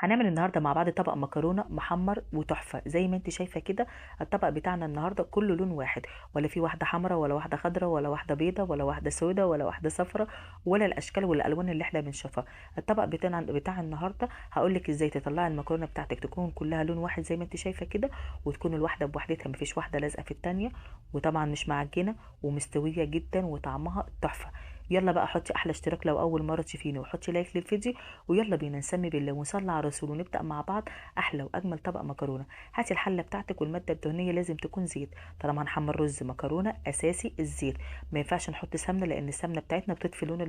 هنعمل النهارده مع بعض طبق مكرونه محمر وتحفه زي ما انت شايفه كده. الطبق بتاعنا النهارده كله لون واحد، ولا في واحده حمراء ولا واحده خضراء ولا واحده بيضه ولا واحده سوداء ولا واحده صفراء، ولا الاشكال والالوان اللي احنا بنشوفها. الطبق بتاع النهارده هقول لك ازاي تطلعي المكرونه بتاعتك تكون كلها لون واحد زي ما انت شايفه كده، وتكون الواحده بوحدتها مفيش واحده لازقه في التانيه، وطبعا مش معجنه ومستويه جدا وطعمها تحفه. يلا بقى حطي احلى اشتراك لو اول مره تشوفيني، وحطي لايك للفيديو، ويلا بينا نسمي بالله ونصلي على الرسول ونبدا مع بعض احلى واجمل طبق مكرونه. هاتي الحله بتاعتك، والماده الدهنيه لازم تكون زيت. طالما هنحمر رز مكرونه اساسي الزيت، ما ينفعش نحط سمنه لان السمنه بتاعتنا بتطفي لون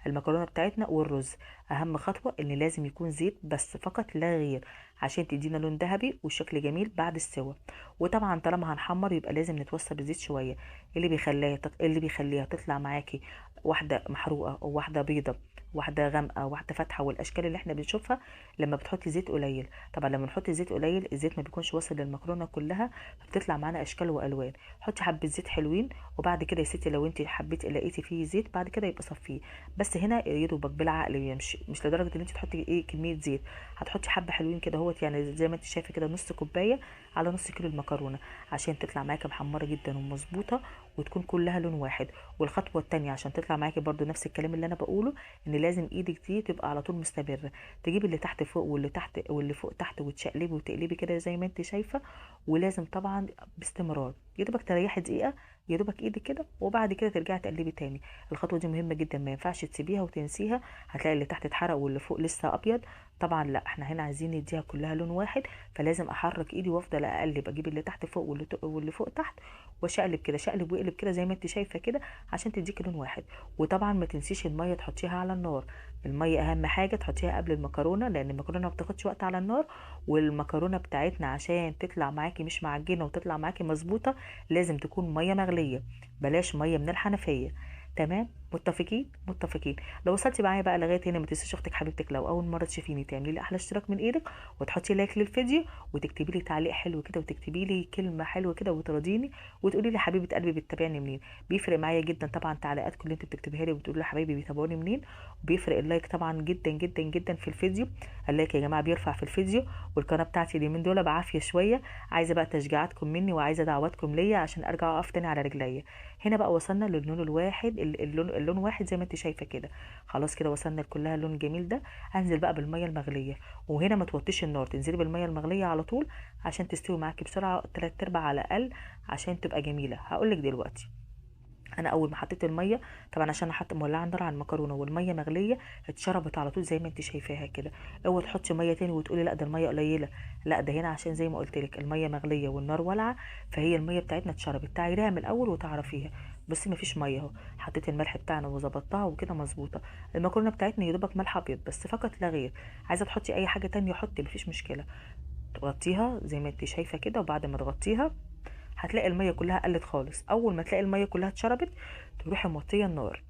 المكرونه بتاعتنا والرز. اهم خطوه ان لازم يكون زيت بس فقط لا غير، عشان تدينا لون ذهبي وشكل جميل بعد السوا. وطبعا طالما هنحمر يبقى لازم نتوصى بالزيت شويه، اللي بيخليها تطلع معاكي واحده محروقه او واحده بيضه، واحده غامقه واحده فاتحه، والاشكال اللي احنا بنشوفها لما بتحطي زيت قليل. طبعا لما نحط زيت قليل الزيت ما بيكونش واصل للمكرونه كلها، فبتطلع معانا اشكال والوان. حطي حبه زيت حلوين، وبعد كده يا ستي لو انت حبيتي لقيتي فيه زيت بعد كده يبقى صفيه. بس هنا يا دوبك بالعقل يمشي، مش لدرجه ان انت تحطي كميه زيت. هتحطي حبه حلوين كده اهوت، يعني زي ما انت شايفه كده نص كوبايه على نص كيلو المكرونه، عشان تطلع معاكي محمره جدا ومظبوطه وتكون كلها لون واحد. والخطوه التانية عشان تطلع معاكي برضو نفس الكلام اللي انا بقوله، ان لازم ايدك دي تبقى على طول مستمره، تجيبي اللي تحت فوق واللي تحت واللي فوق تحت وتشقلبي وتقلبي كده زي ما انت شايفه. ولازم طبعا باستمرار يا دوبك تريحي دقيقه، يا دوبك ايدك كده، وبعد كده ترجعي تقلبي تاني. الخطوه دي مهمه جدا، ما ينفعش تسيبيها وتنسيها، هتلاقي اللي تحت اتحرق واللي فوق لسه ابيض. طبعا لا، احنا هنا عايزين نديها كلها لون واحد، فلازم احرك ايدي وافضل اقلب، اجيب اللي تحت فوق واللي فوق تحت، واشقلب كده شقلب واقلب كده زي ما انت شايفه كده، عشان تديكي لون واحد. وطبعا ما تنسيش الميه تحطيها على النار. الميه اهم حاجه تحطيها قبل المكرونه، لان المكرونه ما بتاخدش وقت على النار. والمكرونه بتاعتنا عشان تطلع معاكي مش معجنه وتطلع معاكي مظبوطه لازم تكون ميه مغليه، بلاش ميه من الحنفيه. تمام، متفقين متفقين. لو وصلتي معايا بقى لغايه هنا ما تنسيش اختك حبيبتك لو اول مره تشوفيني تعملي لي احلى اشتراك من ايدك، وتحطي لايك للفيديو، وتكتبي لي تعليق حلو كده، وتكتبي لي كلمه حلوه كده وتراضيني، وتقولي لي حبيبه قلبي بتتابعني منين. بيفرق معايا جدا طبعا تعليقاتكم اللي انت بتكتبيها لي وبتقولي لي حبايبي بيتابعوني منين. وبيفرق اللايك طبعا جدا جدا جدا في الفيديو. اللايك يا جماعه بيرفع في الفيديو. والقناه بتاعتي اليومين دول بعافيه شويه، عايزه بقى تشجيعاتكم مني وعايزه دعواتكم ليا عشان ارجع اقف تاني على رجليا. هنا بقى وصلنا للون الواحد، اللون واحد زي ما انت شايفه كده. خلاص كده وصلنا لكلها اللون الجميل ده. انزل بقى بالميه المغليه، وهنا ما توطيش النار، تنزلي بالميه المغليه على طول عشان تستوي معاكي بسرعه 3/4 على الاقل، عشان تبقى جميله. هقولك دلوقتي، انا اول ما حطيت الميه، طبعا عشان انا حاطه مولعه النار على المكرونه والميه مغليه، اتشربت على طول زي ما انت شايفاها كده. اوعي تحطي ميه تاني وتقولي لا ده الميه قليله، لا ده هنا عشان زي ما قلت لك الميه مغليه والنار والعه، فهي الميه بتاعتنا اتشربت. تعيريها من الاول وتعرفيها. بصي مفيش ميه اهو، حطيت الملح بتاعنا وظبطتها وكده مظبوطه. المكرونه بتاعتنا يا دوبك ملح ابيض بس فقط لا غير. عايزه تحطي اي حاجه تانية حطي، مفيش مشكله. تغطيها زي ما انت شايفه كده، وبعد ما تغطيها هتلاقي الميه كلها قلت خالص. اول ما تلاقي الميه كلها اتشربت تروحي موطيه النار.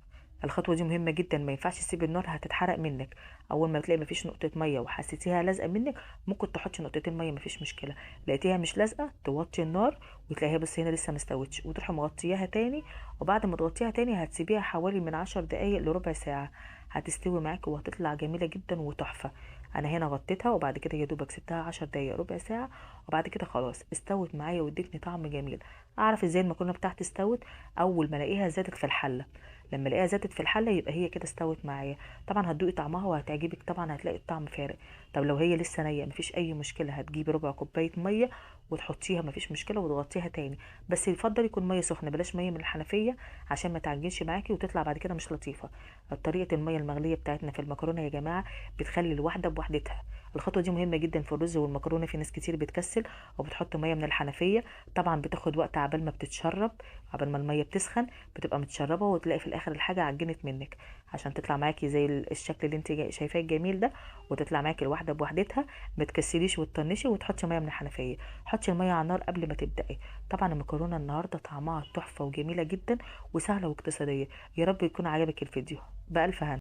الخطوه دي مهمه جدا، ما ينفعش تسيبي النار هتتحرق منك. اول ما تلاقي مفيش نقطه ميه وحسيتيها لازقه منك، ممكن تحطي نقطتين ميه مفيش مشكله. لقيتيها مش لازقه توطي النار، وتلاقيها بس هنا لسه مستوتش، وتروحي مغطياها تاني. وبعد ما تغطيها تاني هتسيبيها حوالي من 10 دقايق لربع ساعه، هتستوي معاكي وهتطلع جميله جدا وتحفه. انا هنا غطيتها وبعد كده يا دوبك سبتها 10 دقايق ربع ساعه، وبعد كده خلاص استوت معايا وادتني طعم جميل. اعرف ازاي المكرونه بتاعتي استوت؟ اول ما الاقيها زادت في الحله. لما الاقيها زادت في الحله يبقى هي كده استوت معايا. طبعا هتدوقي طعمها وهتعجبك، طبعا هتلاقي الطعم فارق. طب لو هي لسه نيه مفيش اي مشكله، هتجيبي ربع كوبايه ميه وتحطيها مفيش مشكله وتغطيها تاني. بس يفضل يكون ميه سخنه، بلاش ميه من الحنفيه عشان ما تعجنش معاكي وتطلع بعد كده مش لطيفه. طريقه الميه المغليه بتاعتنا في المكرونه يا جماعه بتخلي الواحده بوحدتها. الخطوه دي مهمه جدا في الرز والمكرونه، في ناس كتير بتكسل وبتحط ميه من الحنفيه. طبعا بتاخد وقت عبال ما بتتشرب، عبال ما الميه بتسخن بتبقى متشربه، وتلاقي في الاخر الحاجه عجنت منك. عشان تطلع معاكي زي الشكل اللي انت شايفاه الجميل ده، وتطلع معاكي الواحده بوحدتها، ما تكسليش وتطنشي وتحطي ميه من الحنفيه. حطي الميه على النار قبل ما تبداي. طبعا المكرونه النهارده طعمها تحفه وجميله جدا وسهله واقتصاديه. يا رب يكون عجبك الفيديو. بألف هنا.